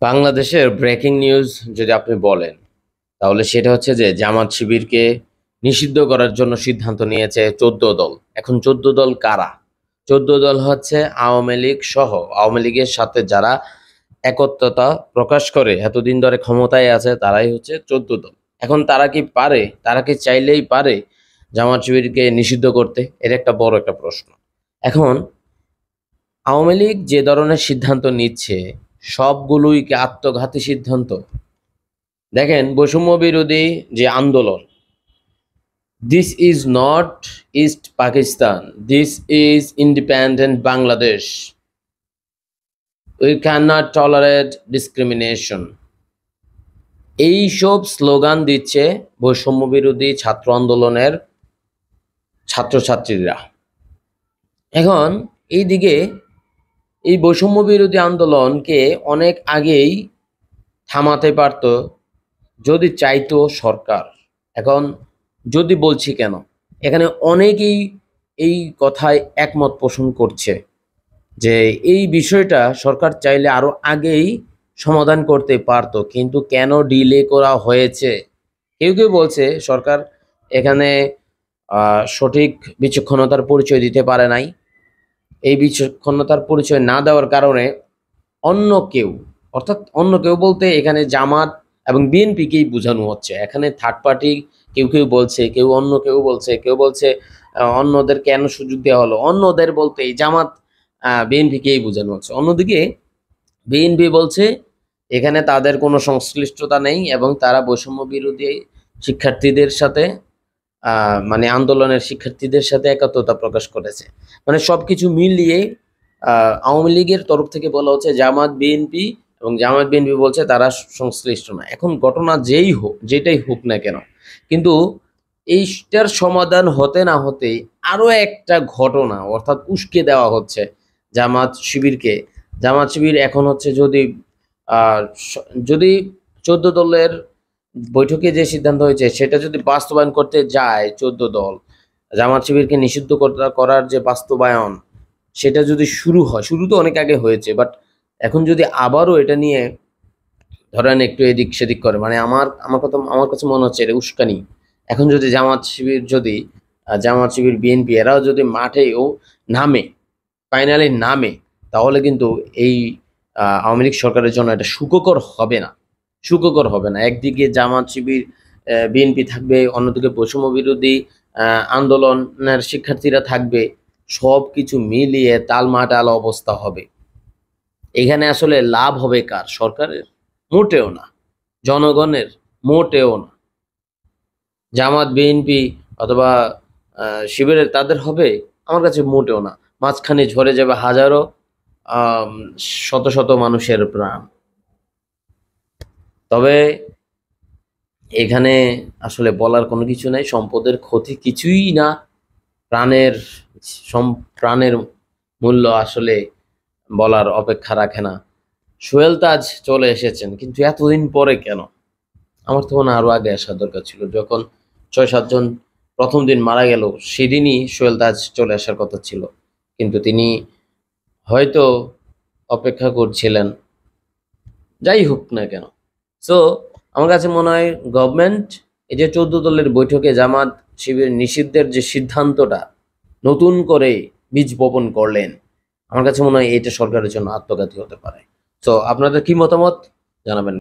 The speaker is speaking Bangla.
বাংলাদেশের ব্রেকিং নিউজ যদি আপনি বলেন তাহলে সেটা হচ্ছে যে জামাত শিবিরকে নিষিদ্ধ করার জন্য সিদ্ধান্ত নিয়েছে 14 দল। এখন 14 দল কারা? 14 দল হচ্ছে আওয়ামী লীগ সহ আওয়ামী লীগের সাথে যারা একত্রতা প্রকাশ করে এতদিন ধরে ক্ষমতায় আছে তারাই হচ্ছে 14 দল। এখন তারা কি পারে, তারা কি চাইলেই পারে জামাত শিবিরকে নিষিদ্ধ করতে? এটা একটা বড় একটা প্রশ্ন। এখন আওয়ামী লীগ যে ধরনের সিদ্ধান্ত নিচ্ছে সবগুলোই কি আত্মঘাতী সিদ্ধান্ত? দেখেন, বৈষম্য বিরোধী যে আন্দোলন, this is not east Pakistan, this is independent Bangladesh, we can not tolerate discrimination, এইসব স্লোগান দিচ্ছে বৈষম্য বিরোধী ছাত্র আন্দোলনের ছাত্রছাত্রীরা। এখন এইদিকে এই বৈষম্য বিরোধী আন্দোলনকে অনেক আগেই থামাতে পারত যদি চাইতো সরকার। এখন যদি বলছি কেন, এখানে অনেকেই এই কথায় একমত পোষণ করছে যে এই বিষয়টা সরকার চাইলে আরো আগেই সমাধান করতে পারত, কিন্তু কেন ডিলে করা হয়েছে? কেউ কেউ বলছে সরকার এখানে সঠিক বিচক্ষণতার পরিচয় দিতে পারে নাই। এই বিচক্ষণতার পরিচয় না দেওয়ার কারণে অন্য কেউ, অর্থাৎ অন্য কেউ বলতে এখানে জামাত এবং বিএনপিকেই বোঝানো হচ্ছে। এখানে থার্ড পার্টি কেউ কেউ বলছে, কেউ অন্য কেউ বলছে, কেউ বলছে অন্যদের কেন সুযোগ দেওয়া হলো। অন্যদের বলতে এই জামাত বিএনপিকেই বোঝানো হচ্ছে। অন্যদিকে বিএনপি বলছে এখানে তাদের কোনো সংশ্লিষ্টতা নেই এবং তারা বৈষম্য বিরোধী শিক্ষার্থীদের সাথে মানে আন্দোলনের শিক্ষার্থীদের সাথে একাত্মতা প্রকাশ করেছে। মানে সবকিছু মিলিয়ে আওয়ামী লীগের তরফ থেকে বলা হচ্ছে জামাত বিএনপি, এবং জামাত বিএনপি বলছে তারা সংশ্লিষ্ট না। এখন ঘটনা যেটাই হোক না কেন, কিন্তু এইটার সমাধান হতে না হতেই আরো একটা ঘটনা, অর্থাৎ উস্কে দেওয়া হচ্ছে জামাত শিবিরকে। জামাত শিবির এখন হচ্ছে যদি 14 দলের বৈঠকে যে সিদ্ধান্ত হয়েছে সেটা যদি বাস্তবায়ন করতে যায় 14 দল, জামাত শিবিরকে নিষিদ্ধ করার যে বাস্তবায়ন সেটা যদি শুরু হয়, শুরু তো অনেক আগে হয়েছে, বাট এখন যদি আবারও এটা নিয়ে ধরেন একটু এদিক সেদিক করে, মানে আমার কাছে মনে হচ্ছে এটা উস্কানি। এখন যদি জামাত শিবির বিএনপি এরাও যদি মাঠেও নামে, ফাইনালি নামে, তাহলে কিন্তু এই আওয়ামী লীগ সরকারের জন্য এটা সুখকর হবে না। একদিকে জামাত শিবির বিএনপি থাকবে, অন্যদিকে বৈষম্য বিরোধী আন্দোলনের শিক্ষার্থীরা থাকবে, সব কিছু মিলিয়ে তালমাটাল অবস্থা হবে। এখানে আসলে লাভ হবে কার? সরকারের? মোটেও না। জনগণের? মোটেও না। জামাত বিএনপি অথবা শিবিরের তাদের হবে? আমার কাছে মোটেও না। মাঝখানে ঝরে যাবে হাজারো শত শত মানুষের প্রাণ। তবে এখানে আসলে বলার কোনো কিছু নাই। সম্পদের ক্ষতি কিছুই না, প্রাণের প্রাণের মূল্য আসলে বলার অপেক্ষা রাখে না। সোহেল তাজ চলে এসেছেন, কিন্তু এতদিন পরে কেন? আমার তো মনে হয় আরো আগে আসা দরকার ছিল। যখন 6-7 জন প্রথম দিন মারা গেল সেদিনই সোহেল তাজ চলে আসার কথা ছিল, কিন্তু তিনি হয়তো অপেক্ষা করছিলেন। যাই হোক না কেন, সো আমার কাছে মনে হয় গভর্নমেন্ট এই যে 14 দলের বৈঠকে জামাত শিবির নিষিদ্ধের যে সিদ্ধান্তটা নতুন করে বীজ বপন করলেন, আমার কাছে মনে হয় এটা সরকারের জন্য আত্মঘাতী হতে পারে। তো আপনাদের কি মতামত জানাবেন।